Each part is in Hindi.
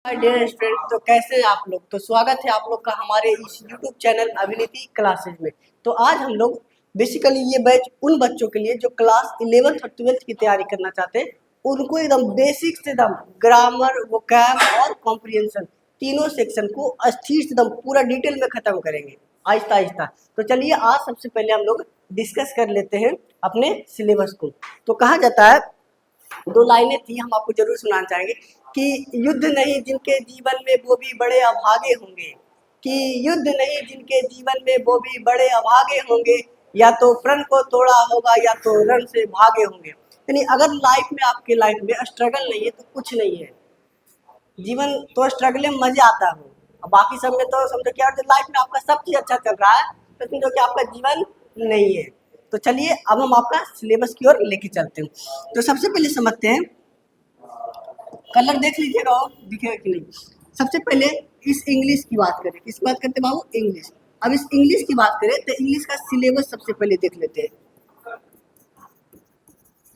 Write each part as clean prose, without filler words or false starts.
हाय डियर स्टूडेंट, तो कैसे हैं आप लोग। तो स्वागत है आप लोग का हमारे इस यूट्यूब चैनल अभिनीति क्लासेज में। तो आज हम लोग बेसिकली ये बैच उन बच्चों के लिए जो क्लास 11th और 12th की तैयारी करना चाहते हैं, उनको एकदम बेसिक से एकदम ग्रामर, वोकैब और कॉम्प्रिहेंशन तीनों सेक्शन को अस्थिर से एकदम पूरा डिटेल में खत्म करेंगे आहिस्ता आहिस्ता। तो चलिए आज सबसे पहले हम लोग डिस्कस कर लेते हैं अपने सिलेबस को। तो कहा जाता है, दो लाइनें थी, हम आपको जरूर सुनाना चाहेंगे कि युद्ध नहीं जिनके जीवन में वो भी बड़े अभागे होंगे, कि युद्ध नहीं जिनके जीवन में वो भी बड़े अभागे होंगे, या तो प्रण को तोड़ा होगा या तो रण से भागे होंगे। यानी अगर लाइफ में, आपके लाइफ में स्ट्रगल नहीं है तो कुछ नहीं है। जीवन तो स्ट्रगल में मजा आता है, और बाकी सब में तो समझो कि लाइफ में आपका सब चीज अच्छा चल रहा है तो समझो कि आपका जीवन नहीं है। तो चलिए अब हम आपका सिलेबस की ओर लेके चलते हैं। तो सबसे पहले समझते हैं, कलर देख लीजिएगा और दिखेगा कि नहीं। सबसे पहले इस इंग्लिश की बात करें, किस बात करते हैं बाबू, इंग्लिश। अब इस इंग्लिश की बात करें तो इंग्लिश का सिलेबस सबसे पहले देख लेते हैं।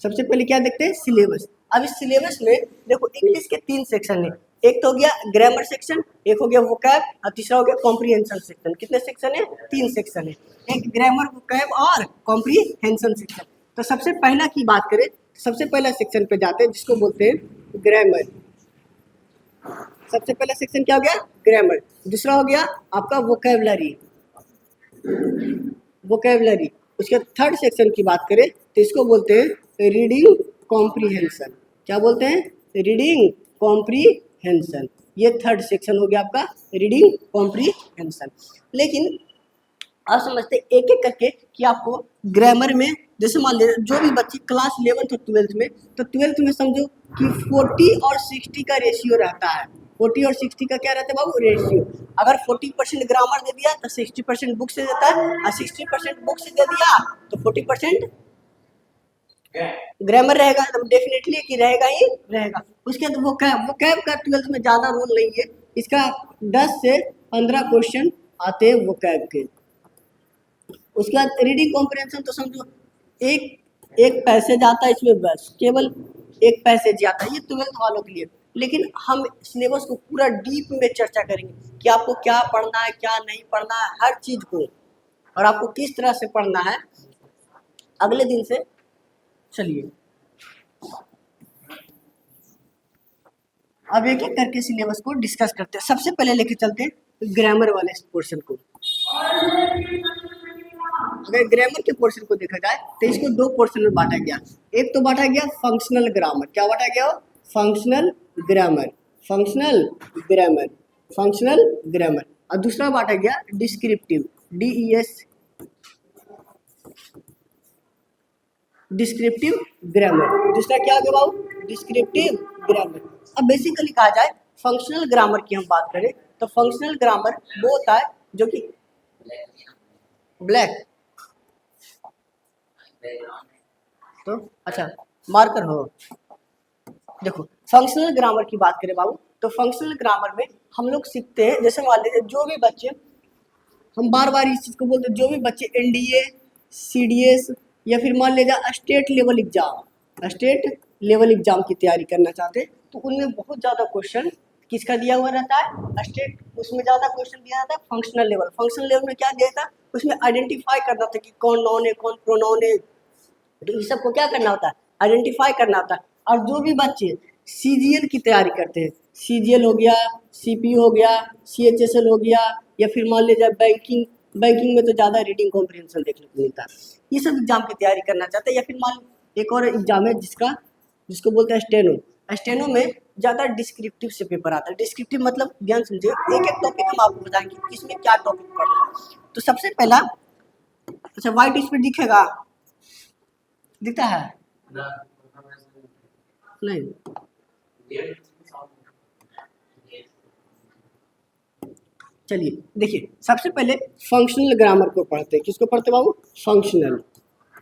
सबसे पहले क्या देखते हैं, सिलेबस। अब इस सिलेबस में देखो इंग्लिश के 3 सेक्शन है। एक तो हो गया ग्रामर सेक्शन, एक हो गया वोकैब और तीसरा हो गया कॉम्प्रिहेंशन सेक्शन। कितने सेक्शन है, 3 सेक्शन है। एक ग्रामर, वोकैब और कॉम्प्रिहेंशन सेक्शन। तो सबसे पहला की बात करें, सबसे पहला सेक्शन पे जाते हैं जिसको बोलते हैं ग्रामर। सबसे पहला सेक्शन क्या हो गया, ग्रामर। दूसरा हो गया आपका वोकैबुलरी, वोकैबुलरी। उसके थर्ड सेक्शन की बात करें तो इसको बोलते हैं रीडिंग कॉम्प्रिहेंशन। क्या बोलते हैं, रीडिंग कॉम्प्रिहेंशन। ये थर्ड सेक्शन हो गया आपका रीडिंग कॉम्प्रिहेंशन। लेकिन आप समझते एक एक करके कि आपको ग्रामर में, जैसे मान लीजिए जो भी बच्चे क्लास 11th और 12th में, तो 12th में समझो कि 40 और 60 का रेशियो रहता है। 40 और 60 का क्या रहता है बाबू, रेशियो। अगर 40% ग्रामर दे दिया तो 60% बुक से देता है, और 60% बुक से दे दिया तो 40% ग्रामर रहेगा। तो डेफिनेटली कि रहेगा ही रहेगा। उसके बाद वोकैब का 12th में ज़्यादा रोल नहीं है। इसका 10 से 15 क्वेश्चन आते हैं वोकैब के। उसके बाद रीडिंग कॉम्प्रिहेंशन तो समझो एक पैसेज आता है इसमें, बस केवल एक पैसेज जाता है, ये 12th वालों के लिए। लेकिन हम सिलेबस को पूरा डीप में चर्चा करेंगे कि आपको क्या पढ़ना है, क्या नहीं पढ़ना है, हर चीज को, और आपको किस तरह से पढ़ना है अगले दिन से। चलिए अब एक एक करके सिलेबस को डिस्कस करते हैं। सबसे पहले लेके चलते हैं ग्रामर वाले पोर्शन को। अगर ग्रामर के पोर्शन को देखा जाए तो इसको 2 पोर्शन में बांटा गया। एक तो बांटा गया फंक्शनल ग्रामर। क्या बांटा गया, functional grammar, functional grammar, functional grammar. और दूसरा बांटा गया डिस्क्रिप्टिव, DES, डिस्क्रिप्टिव ग्रामर। दूसरा क्या हो गया बाबू, डिस्क्रिप्टिव ग्रामर। अब बेसिकली कहा जाए फंक्शनल ग्रामर की हम बात करें तो फंक्शनल ग्रामर वो होता है जो कि ब्लैक, तो अच्छा मार्कर हो। देखो फंक्शनल ग्रामर की बात करें बाबू, तो फंक्शनल ग्रामर में हम लोग सीखते हैं, जैसे मान लीजिए जो भी बच्चे, हम बार बार इस चीज़ को बोलते हैं, जो भी बच्चे NDA, CDS या फिर मान लीजिए state level exam, state level exam की तैयारी करना चाहते हैं, तो उनमें बहुत ज़्यादा क्वेश्चन किसका दिया हुआ रहता है, स्टेट। उसमें ज़्यादा क्वेश्चन दिया जाता है फंक्शनल लेवल। फंक्शनल लेवल में क्या दिया था, उसमें आइडेंटिफाई करना था कि कौन नॉन है, कौन प्रोनाउन है। तो इस सबको क्या करना होता है, आइडेंटिफाई करना होता है। और जो भी बच्चे CGL की तैयारी करते हैं, CGL हो गया, CPU हो गया, CHSL हो गया, या फिर मान लीजिए बैंकिंग, बैंकिंग में तो ज़्यादा रीडिंग कॉम्प्रिहेंशन देखने को मिलता है। ये सब एग्जाम की तैयारी करना चाहते हैं। या फिर मान एक और एग्जाम है जिसको बोलते हैं स्टेनो। स्टेनो में ज़्यादा डिस्क्रिप्टिव से पेपर आता है। डिस्क्रिप्टिव मतलब ध्यान समझिए, एक एक टॉपिक हम आपको बताएंगे किसमें क्या टॉपिक पढ़ना है। तो सबसे पहला, अच्छा व्हाइट इस पर दिखेगा, दिखता है नहीं, चलिए देखिए सबसे पहले फंक्शनल ग्रामर को पढ़ते हैं। किसको पढ़ते बाबू, फंक्शनल।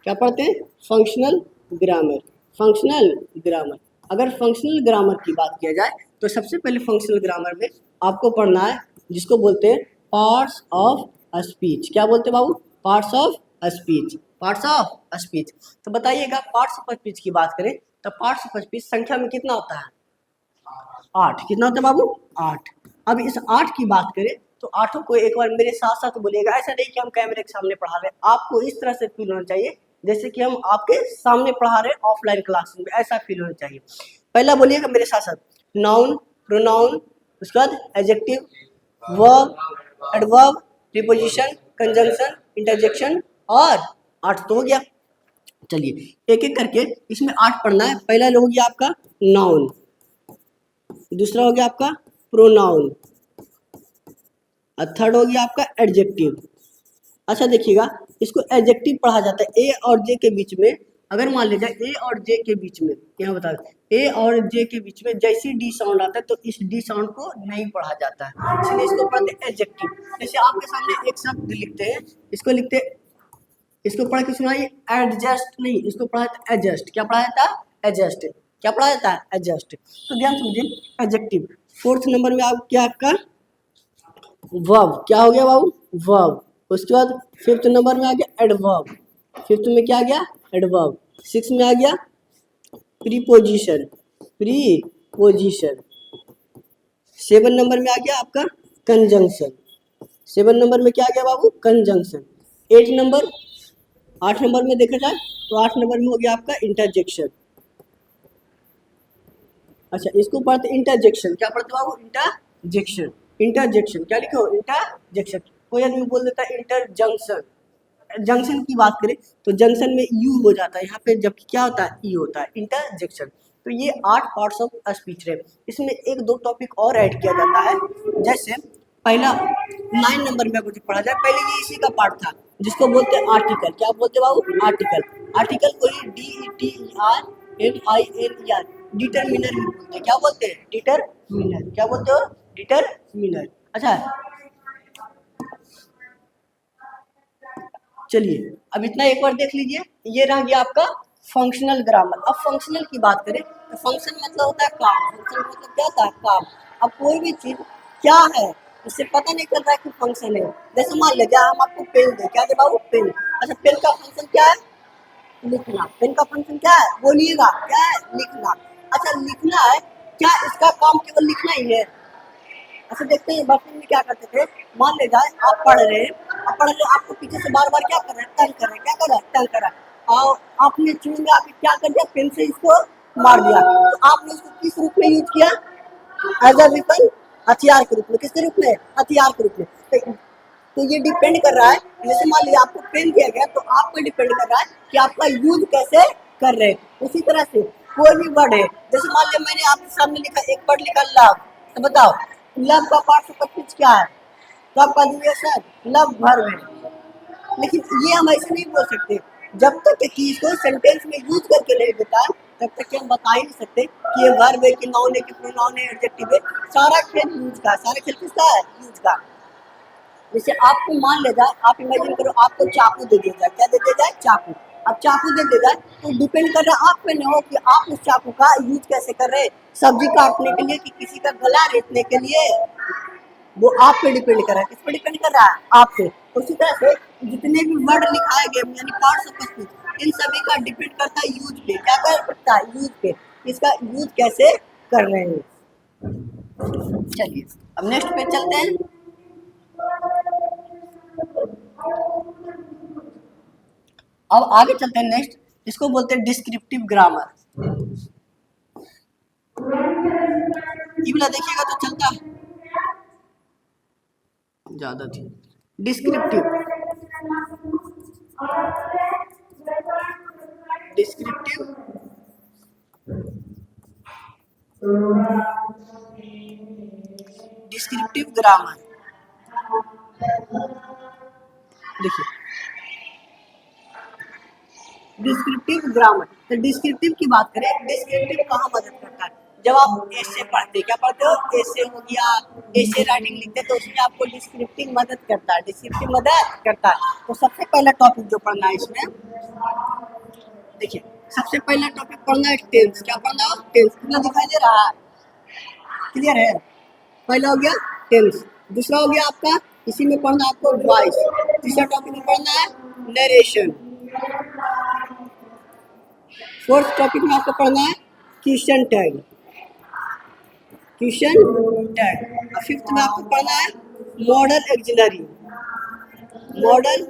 क्या पढ़ते हैं, फंक्शनल ग्रामर, फंक्शनल ग्रामर। अगर फंक्शनल ग्रामर की बात किया जाए तो सबसे पहले फंक्शनल ग्रामर में आपको पढ़ना है जिसको बोलते हैं पार्ट्स ऑफ स्पीच। क्या बोलते हैं बाबू, parts of speech, parts of speech. तो बताइएगा पार्ट्स ऑफ स्पीच की बात करें तो पार्ट्स ऑफ स्पीच संख्या में कितना होता है, 8 कितना होता है बाबू? 8। अब इस 8 की बात करें तो आठों को एक बार मेरे साथ साथ बोलिएगा। ऐसा नहीं कि हम कैमरे के सामने पढ़ा रहे हैं, आपको इस तरह से फील होना चाहिए जैसे कि हम आपके सामने पढ़ा रहे हैं ऑफलाइन क्लास में, ऐसा फील होना चाहिए। पहला बोलिएगा मेरे साथ साथ, नाउन, प्रोनाउन, उसके बाद adjective, verb, adverb, preposition, conjunction, interjection और 8 तो हो गया। चलिए एक एक करके इसमें 8 पढ़ना है। पहला हो गया आपका नाउन, दूसरा हो गया आपका प्रोनाउन, और थर्ड हो गया आपका एडजेक्टिव। अच्छा देखिएगा, इसको एडजेक्टिव पढ़ा जाता है ए और जे के बीच में। अगर मान लीजिए ए और जे के बीच में, यहाँ बता दें, ए और जे के बीच में जैसे डी साउंड आता है तो इस डी साउंड को नहीं पढ़ा जाता है, इसलिए इसको पढ़ते हैं एडजेक्टिव। जैसे आपके सामने एक शब्द लिखते हैं, इसको लिखते हैं, इसको पढ़ के सुनाइए, एडजस्ट नहीं, इसको पढ़ा जाता है एडजस्ट। क्या पढ़ा जाता है? एडजस्ट। क्या पढ़ा जाता है? एडजस्ट। तो ध्यान समझिए एडजेक्टिव। फोर्थ नंबर में आप क्या आपका वर्ब, क्या हो गया बाबू? वर्ब। उसके बाद फिफ्थ नंबर में आ गया एडवर्ब। फिफ्थ में क्या आ गया? एडवर्ब। सिक्स में आ गया प्रीपोजिशन, प्रीपोजिशन। सेवन नंबर में आ गया आपका कंजंक्शन। सेवन नंबर में क्या आ गया बाबू? कंजंक्शन। एट नंबर, 8 नंबर में देखा जाए तो 8 नंबर में हो गया आपका इंटरजेक्शन। अच्छा इसको पढ़ते इंटरजेक्शन। क्या पढ़ते बाबू? इंटरजेक्शन। इंटरजेक्शन क्या लिखो? इंटरजेक्शन। कोई आदमी बोल देता है इंटरजंक्शन। जंक्शन की बात करें तो जंक्शन में यू हो जाता है यहाँ पे, जबकि क्या होता है? ई होता है। इंटरजेक्शन। तो ये 8 पार्ट्स ऑफ स्पीच रहे। इसमें एक दो टॉपिक और ऐड किया जाता है। जैसे पहला 9 नंबर में कुछ पढ़ा जाए, पहले ये इसी का पार्ट था जिसको बोलते हैं आर्टिकल। क्या बोलते हैं बाबू? आर्टिकल। आर्टिकल को ही DETERMINER, डिटरमिनर भी बोलते हैं। क्या बोलते हैं? डिटरमिनर। क्या बोलते हो? डिटरमिनर। अच्छा चलिए अब इतना एक बार देख लीजिए, ये रह गया आपका फंक्शनल ग्रामर। अब फंक्शनल की बात करें तो फंक्शन मतलब होता है काम। फंक्शन मतलब क्या होता है? काम। अब कोई भी चीज क्या है उससे पता नहीं चल रहा है कि फंक्शन है। जैसे मान लीजिए हम आपको पेन दे, क्या दे बाबू? पेन। अच्छा पेन का फंक्शन क्या है? लिखना। पेन का फंक्शन क्या है? बोलिएगा क्या है? लिखना। अच्छा लिखना है, क्या इसका काम केवल लिखना ही है? अच्छा देखते हैं बचपन में क्या करते थे। मान ले जाए आप पढ़ रहे हैं, आप पढ़ रहे, आपको पीछे से बार बार क्या कर रहे हैं? टंग कर रहे हैं। क्या कर रहा है? टंग कर रहा है। और आपने चुन में आके क्या कर दिया? पेन से इसको मार दिया। तो आपने इसको किस रूप में यूज किया? एज अ वेपन, हथियार के रूप में। किसके रूप में? हथियार के रूप में। तो ये डिपेंड कर रहा है, जैसे मान लीजिए आपको पेन दिया गया तो आप पे डिपेंड कर रहा है कि आपका यूज कैसे कर रहे हैं। उसी तरह से कोई भी वर्ड है, जैसे मान लिया मैंने आपके सामने लिखा, एक वर्ड लिखा लव, तो बताओ लव का पार्ट ऑफ क्या है? तो आपका लव वर्ब है। लेकिन ये हम ऐसे नहीं बोल सकते, जब तक कि इसको सेंटेंस में यूज करके नहीं देता तब तक कि हम बता ही नहीं सकते कि ये वर्ब है कि नाउन है कि प्रोनाउन है, एडजेक्टिव है। सारा खेल यूज का, सारा खेल किसका है? यूज का। जैसे आपको मान ले जाए, आप इमेजिन करो आपको चाकू दे दिया जाए। क्या दे दिया जाए? चाकू। अब चाकू दे दिया जाए तो डिपेंड कर रहा है आप पे न हो कि आप उस चाकू का यूज कैसे कर रहे हैं, सब्जी काटने के लिए कि किसी का गला रेतने के लिए। वो आप पे डिपेंड कर रहा है। किस पे डिपेंड कर रहा है? आप पे। उसी तरह से जितने भी वर्ड लिखाए गए यानी पार्ट्स ऑफ स्पीच, इन सभी का डिपेंड करता है यूज पे। क्या करता है? यूज पे। इसका यूज कैसे कर रहे हैं। चलिए अब नेक्स्ट पे चलते हैं। अब आगे चलते हैं नेक्स्ट, इसको बोलते हैं डिस्क्रिप्टिव ग्रामर। इबला देखिएगा तो चलता ज्यादा थी। Descriptive, descriptive descriptive grammar. देखिए डिस्क्रिप्टिव ग्रामर, तो डिस्क्रिप्टिव की बात करें, डिस्क्रिप्टिव कहाँ मदद करता है? जब आप ऐसे पढ़ते, क्या पढ़ते हो? ऐसे हो गया, ऐसे राइटिंग लिखते तो उसमें आपको डिस्क्रिप्टिव मदद करता है। डिस्क्रिप्टिव मदद करता है। तो सबसे पहला टॉपिक जो पढ़ना है इसमें, देखिए सबसे पहला टॉपिक पढ़ना है टेंस। क्या पढ़ना है? टेंस। कितना दिखाई दे रहा है? क्लियर है? पहला हो गया टेंस, दूसरा हो गया आपका, इसी में पढ़ना आपको वॉइस। तीसरा टॉपिक में पढ़ना है नरेशन। फोर्थ टॉपिक में आपको पढ़ना है question tag. Question tag. Fifth में आपको पढ़ना है model axillary, model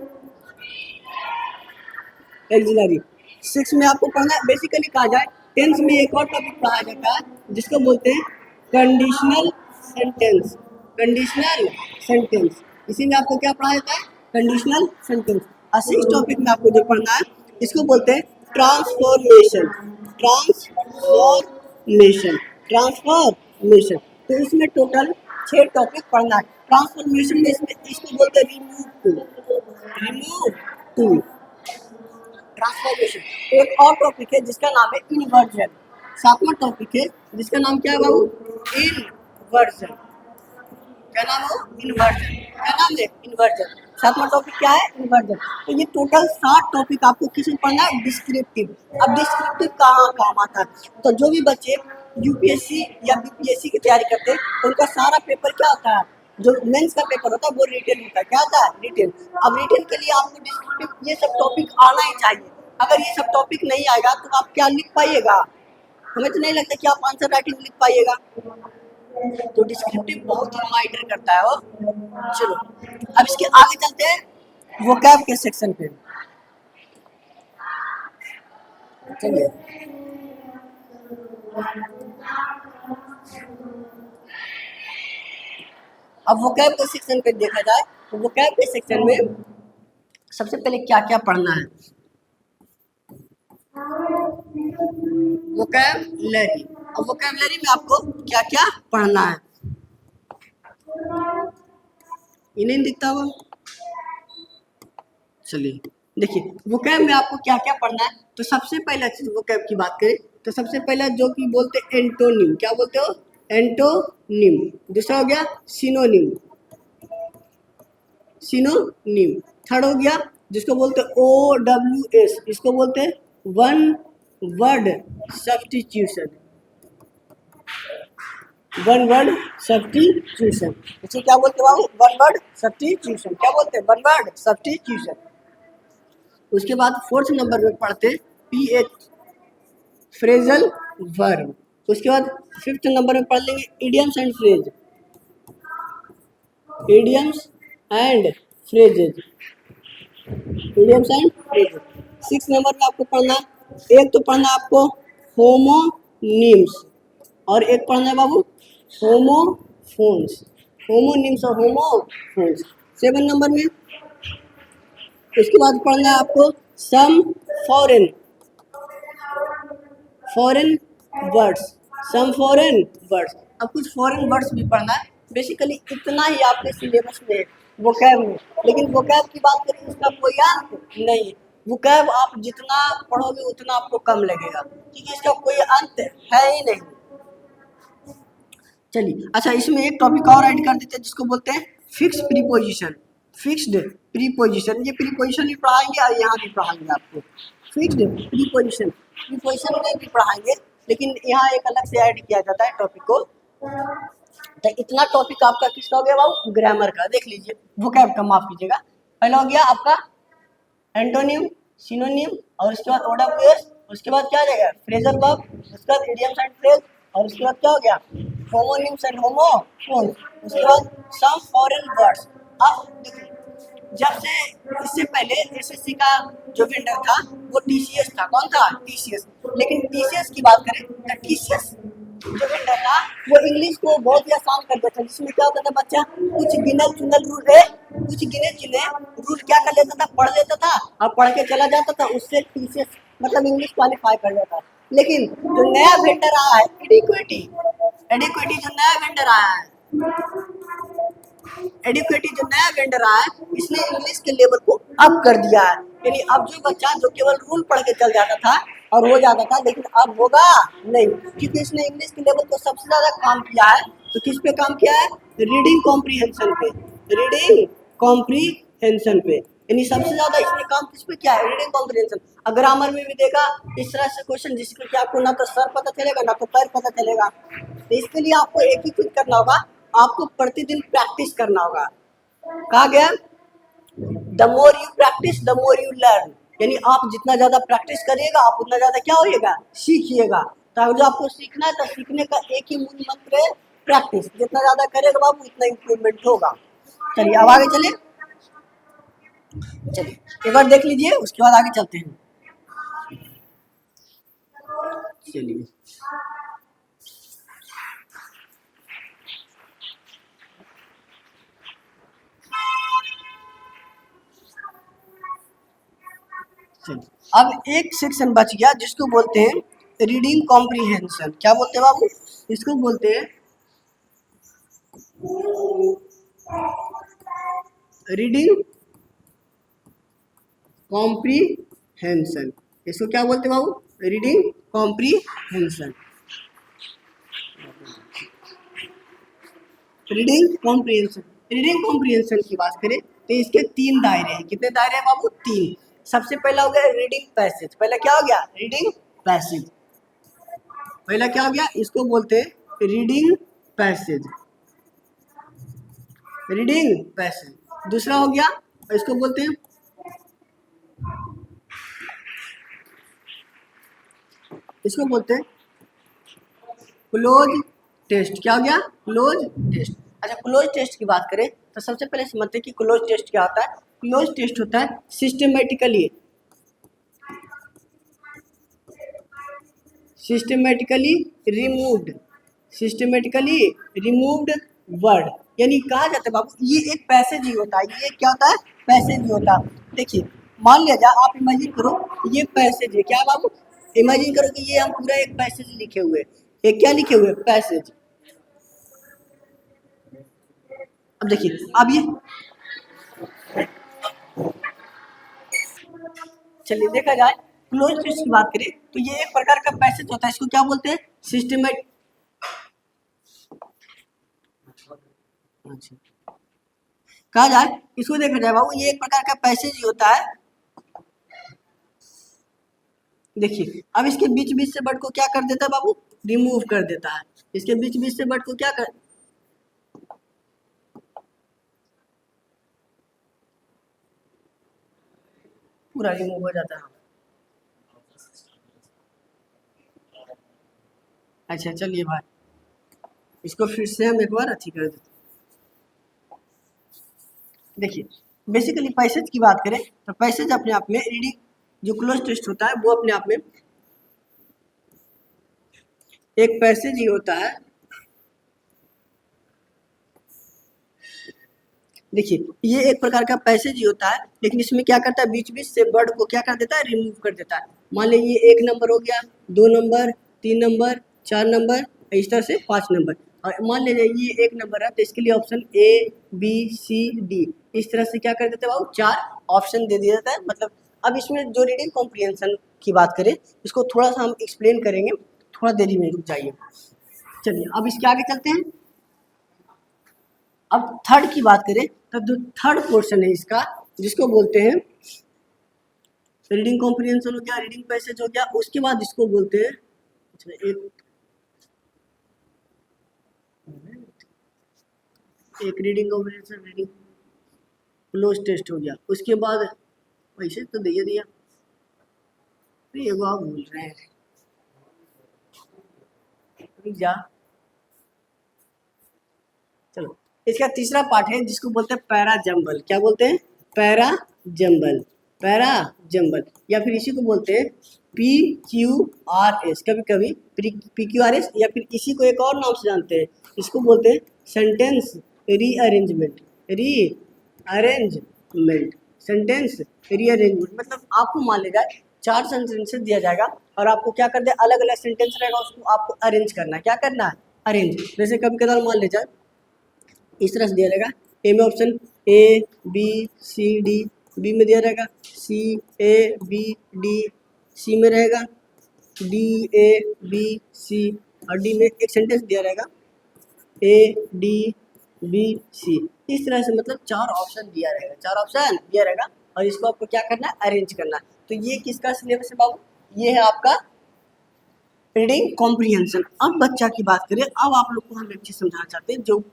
axillary. Six में आपको पढ़ना है, बेसिकली कहा जाए टेंथ में एक और टॉपिक पढ़ाया जाता है जिसको बोलते हैं कंडीशनल सेंटेंस, कंडीशनल सेंटेंस। इसी में आपको क्या पढ़ाया जाता है, कंडीशनल सेंटेंस। और सिक्स टॉपिक में आपको जो पढ़ना है इसको बोलते हैं ट्रांसफॉर्मेशन, ट्रांसफॉर्मेशन, ट्रांसफॉर्मेशन। तो इसमें टोटल 6 टॉपिक पढ़ना है। ट्रांसफॉर्मेशन में इसमें इसको बोलते हैं remove to, remove to, transformation. एक और टॉपिक है जिसका नाम है इन्वर्जन। सातवां टॉपिक है जिसका नाम क्या है बाबू, इन्वर्जन। क्या नाम है, इन्वर्जन। क्या नाम है, इन्वर्जन। सातवां टॉपिक क्या है, इन्वर्जन। तो ये टोटल 7 टॉपिक आपको किसमें पढ़ना है, डिस्क्रिप्टिव। अब डिस्क्रिप्टिव कहाँ काम आता है, तो जो भी बच्चे यूपीएससी या बीपीएससी की तैयारी करते हैं उनका सारा पेपर क्या होता है, जो मेंस का पेपर होता है वो रिटेन होता है। क्या होता है, रिटेन। अब रिटेन के लिए आपको डिस्क्रिप्टिव ये सब टॉपिक आना ही चाहिए। अगर ये सब टॉपिक नहीं आएगा तो आप क्या लिख पाइएगा, हमें तो नहीं लगता कि आप आंसर राइटिंग लिख पाइएगा। तो डिस्क्रिप्टिव बहुत ही मैटर करता है वो। चलो अब इसके आगे चलते हैं वोकैब के सेक्शन पे। चलिए अब वोकैब के सेक्शन पे देखा जाए तो वोकैब के सेक्शन में सबसे पहले क्या क्या पढ़ना है, वोकैबुलरी। अब वोकैबुलरी में आपको क्या क्या पढ़ना है, ये नहीं दिखता हुआ, चलिए देखिए वोकैब में आपको क्या क्या पढ़ना है। तो सबसे पहला चीज वोकैब की बात करें तो सबसे पहला जो कि बोलते हैं एंटोनिम, क्या बोलते हो, एंटोनिम। दूसरा हो गया सिनोनिम, सिनोनिम। थर्ड हो गया जिसको बोलते हैं OWS, इसको बोलते हैं one word substitution, one word substitution. इसे क्या बोलते हैं बाबू, वन वर्ड सब्स्टिट्यूशन। क्या बोलते हैं, वन वर्ड सब्स्टिट्यूशन। उसके बाद फोर्थ नंबर में पढ़ते PH, फ्रेजल वर्ब। उसके बाद फिफ्थ नंबर में पढ़ लेंगे idioms and phrase, idioms and phrases, idioms and phrases. Six number में आपको पढ़ना, एक तो पढ़ना आपको होमोनिम्स और एक पढ़ना है बाबू होमोफोन्स, होमोनिम्स और होमोफोन्स। 7 नंबर में उसके बाद पढ़ना है आपको some foreign, foreign words, some foreign words. अब कुछ फॉरेन वर्ड्स भी पढ़ना है। बेसिकली इतना ही आपके सिलेबस में है वोकैब में। लेकिन वोकैब की बात करें इसका कोई अंत नहीं है। वोकैब आप जितना पढ़ोगे उतना आपको कम लगेगा क्योंकि इसका कोई अंत है ही नहीं। चलिए अच्छा इसमें एक टॉपिक और ऐड कर देते हैं जिसको बोलते हैं फिक्स प्रीपोजिशन, फिक्स्ड प्रीपोजिशन। ये प्रीपोजिशन भी पढ़ाएंगे और यहाँ भी पढ़ाएंगे आपको फिक्स्ड प्रीपोजिशन, प्रीपोजिशन में भी पढ़ाएंगे लेकिन यहाँ एक अलग से ऐड किया जाता है टॉपिक को। तो इतना टॉपिक आपका किसका हो गया बाबू, ग्रामर का। देख लीजिए वोकैब का, माफ कीजिएगा। पहला हो गया आपका एंटोनिम, सिनोनिम और उसके बाद OWS, उसके बाद क्या आ जाएगा फ्रेजल वर्ब, उसके बाद इडियम्स एंड फ्रेज और उसके बाद क्या हो गया होमोनिम्स एंड होमोफोन्स, उसके बाद सम फॉरेन वर्ड्स। अब देखिए जब से इससे पहले एसएससी का जो वेंडर था वो TCS था। कौन था, TCS। लेकिन TCS की बात करें तो TCS जो वेंडर था वो इंग्लिश को बहुत ही आसान कर देता था, जिसमें क्या होता था बच्चा कुछ गिनल चुनल रूल है, कुछ गिने चुने रूल क्या कर लेता था, पढ़ लेता था और पढ़ के चला जाता था, उससे TCS मतलब इंग्लिश क्वालिफाई कर जाता। लेकिन जो नया वेंडर आया है एडिक्विटी, एडिक्विटी जो नया वेंडर आया है, एडिक्विटी जो नया वेंडर आया है इसने इंग्लिश के लेवल को अप कर दिया है। यानी अब जो बच्चा जो केवल रूल पढ़ के चल जाता था और हो जाता था, लेकिन अब होगा नहीं क्योंकि इसने इंग्लिश के लेवल को सबसे ज्यादा काम किया है। तो किस पे काम किया है, रीडिंग कॉम्प्रीहेंशन पे, रीडिंग कॉम्प्रीहेंशन पे। यानी सबसे ज्यादा इसने काम किस पे किया है, रीडिंग कॉम्प्रीहेंशन। अगर ग्रामर में भी देखा इस तरह से क्वेश्चन जिसके कि आपको ना तो सर पता चलेगा ना तो पैर पता चलेगा। तो इसके लिए आपको एक ही चीज करना होगा, आपको प्रतिदिन प्रैक्टिस करना होगा। कहा गया the more you practice the more you learn, यानी आप जितना ज्यादा प्रैक्टिस करिएगा आप उतना ज्यादा क्या होइएगा, सीखिएगा। तो जो आपको सीखना है तो सीखने का एक ही मूल मंत्र है प्रैक्टिस, जितना ज्यादा करेगा बाबू उतना इम्प्रूवमेंट होगा। चलिए अब आगे चले, चलिए एक बार देख लीजिए, उसके बाद आगे चलते हैं। चलिए अब एक सेक्शन बच गया जिसको बोलते हैं रीडिंग कॉम्प्रीहेंशन। क्या बोलते हैं बाबू? इसको बोलते हैं रीडिंग कॉम्प्रीहेंशन। इसको क्या बोलते हैं बाबू? Reading comprehension. Reading comprehension, reading comprehension की बात करें तो इसके तीन दायरे हैं। कितने दायरे हैं बाबू? तीन। सबसे पहला हो गया रीडिंग पैसेज। पहला क्या हो गया? Reading passage. पहला क्या हो गया? इसको बोलते हैं रीडिंग पैसेज, रीडिंग पैसेज। दूसरा हो गया, इसको बोलते हैं क्लोज टेस्ट। क्या हो गया? Cloze test. अच्छा, क्लोज टेस्ट की बात करें तो सबसे पहले समझते हैं कि क्लोज टेस्ट क्या होता है। क्लोज टेस्ट होता है सिस्टमेटिकली रिमूव्ड वर्ड। यानी कहा जाता है बाबू ये एक पैसेज ही होता है। ये क्या होता है? पैसेज ही होता है। देखिए मान लिया जाए, आप इमेजिन करो ये पैसेज है। क्या बाबू? इमेजिन करो कि ये हम पूरा एक पैसेज लिखे हुए, एक क्या लिखे हुए? पैसेज। अब देखिए, अब ये चलिए देखा जाए क्लोज टेस्ट की बात करें तो ये एक प्रकार का पैसेज होता है। इसको क्या बोलते हैं? सिस्टमेटिक। कहा जाए, इसको देखा जाए बाबू ये एक प्रकार का पैसेज ही होता है। देखिए अब इसके बीच बीच से वर्ड को क्या कर देता है बाबू? रिमूव कर देता है। इसके बीच बीच से वर्ड को क्या कर, पूरा रिमूव हो जाता है। अच्छा चलिए भाई, इसको फिर से हम एक बार अच्छी कर देते। देखिए बेसिकली पैसेज की बात करें तो पैसेज अपने आप में रीडिंग जो क्लोज टेस्ट होता है वो अपने आप में एक पैसेज ही होता है। देखिए ये एक प्रकार का पैसेज ही होता है, लेकिन इसमें क्या करता है? बीच बीच से वर्ड को क्या कर देता है? रिमूव कर देता है। मान लीजिए ये 1 नंबर हो गया, 2 नंबर, 3 नंबर, 4 नंबर, इस तरह से 5 नंबर। और मान लीजिए ये 1 नंबर है तो इसके लिए option A B C D इस तरह से क्या कर देते हैं बाबू? 4 ऑप्शन दे दिया जाता है। मतलब अब इसमें जो रीडिंग कॉम्प्रिहेंशन की बात करें इसको थोड़ा सा हम एक्सप्लेन करेंगे, थोड़ा देरी में रुक जाइए। चलिए अब इसके आगे चलते हैं। अब थर्ड की बात करें तो जो थर्ड पोर्शन है इसका, जिसको बोलते हैं रीडिंग कॉम्प्रिहेंशन हो गया, रीडिंग पैसेज हो गया, उसके बाद इसको बोलते हैं एक reading comprehension, reading cloze test हो गया। उसके बाद वैसे तो दे दिया, ये वो आप भूल रहे हैं जा। चलो इसका तीसरा पार्ट है जिसको बोलते हैं पैरा जंबल। क्या बोलते हैं? पैरा जंबल, पैरा जंबल, या फिर इसी को बोलते हैं PQRS। कभी कभी PQRS या फिर इसी को एक और नाम से जानते हैं, इसको बोलते हैं sentence rearrangement. Rearrangement, sentence rearrangement मतलब आपको मान लिया जाए 4 सेंटेंसेस दिया जाएगा और आपको क्या कर दे, अलग अलग सेंटेंस रहेगा, उसको आपको अरेंज करना है। क्या करना है? अरेंज। जैसे कभी कभार मान लिया जाए इस तरह से दिया जाएगा, ए में ऑप्शन ABCD, बी में दिया रहेगा CABD, सी में रहेगा DABC और डी में एक सेंटेंस दिया रहेगा ADBC। इस तरह से मतलब 4 ऑप्शन दिया रहेगा, 4 ऑप्शन दिया रहेगा और इसको आपको क्या करना है? अरेंज करना है। तो ये किसका सिलेबस है बाबू? ये है आपका रीडिंग कॉम्प्रिहेंशन। अब बच्चा की बात करें, अब आप लोग को हम एक चीज समझाना चाहते हैं। जो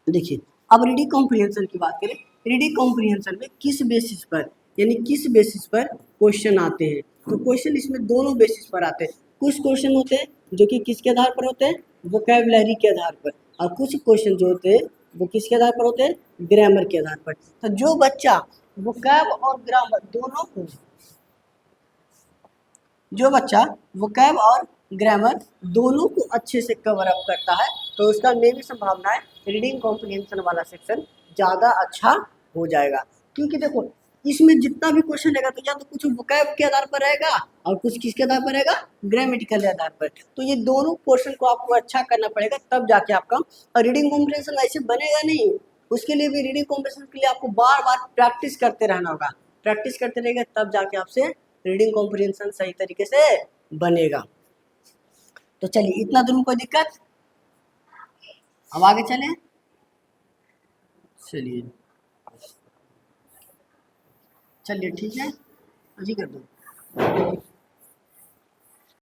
देखिए अब रीडिंग कॉम्प्रिहेंशन की बात करें, रीडिंग कॉम्प्रिहेंशन में किस बेसिस पर, यानी किस बेसिस पर क्वेश्चन आते हैं? तो क्वेश्चन इसमें दोनों बेसिस पर आते हैं। कुछ क्वेश्चन होते हैं जो कि किसके आधार पर होते हैं? वोकैबुलरी के आधार पर, और कुछ क्वेश्चन जो होते हैं वो किसके आधार पर होते हैं, ग्रामर के आधार पर। तो जो बच्चा वोकैब और ग्रामर दोनों को, जो बच्चा वोकैब और ग्रामर दोनों को अच्छे से कवर अप करता है तो उसका मेरी संभावना है रीडिंग कॉम्प्रिहेंशन वाला सेक्शन ज़्यादा अच्छा हो जाएगा। क्योंकि देखो इसमें जितना भी क्वेश्चन रहेगा तो या तो कुछ वोकैब के आधार पर रहेगा और कुछ किसके आधार पर रहेगा, ग्रामेटिकल के आधार पर। तो ये दोनों पोर्शन को आपको अच्छा करना पड़ेगा तब जाके आपका, और रीडिंग कॉम्प्रिहेंशन ऐसे बनेगा नहीं, उसके लिए भी रीडिंग कॉम्प्रिहेंशन के लिए आपको बार बार प्रैक्टिस करते रहना होगा। प्रैक्टिस करते रहेंगे तब जाके आपसे रीडिंग कॉम्प्रिहेंशन सही तरीके से बनेगा। तो चलिए इतना दूर कोई दिक्कत, अब आगे चलें। चलिए ठीक है, अभी कर दो।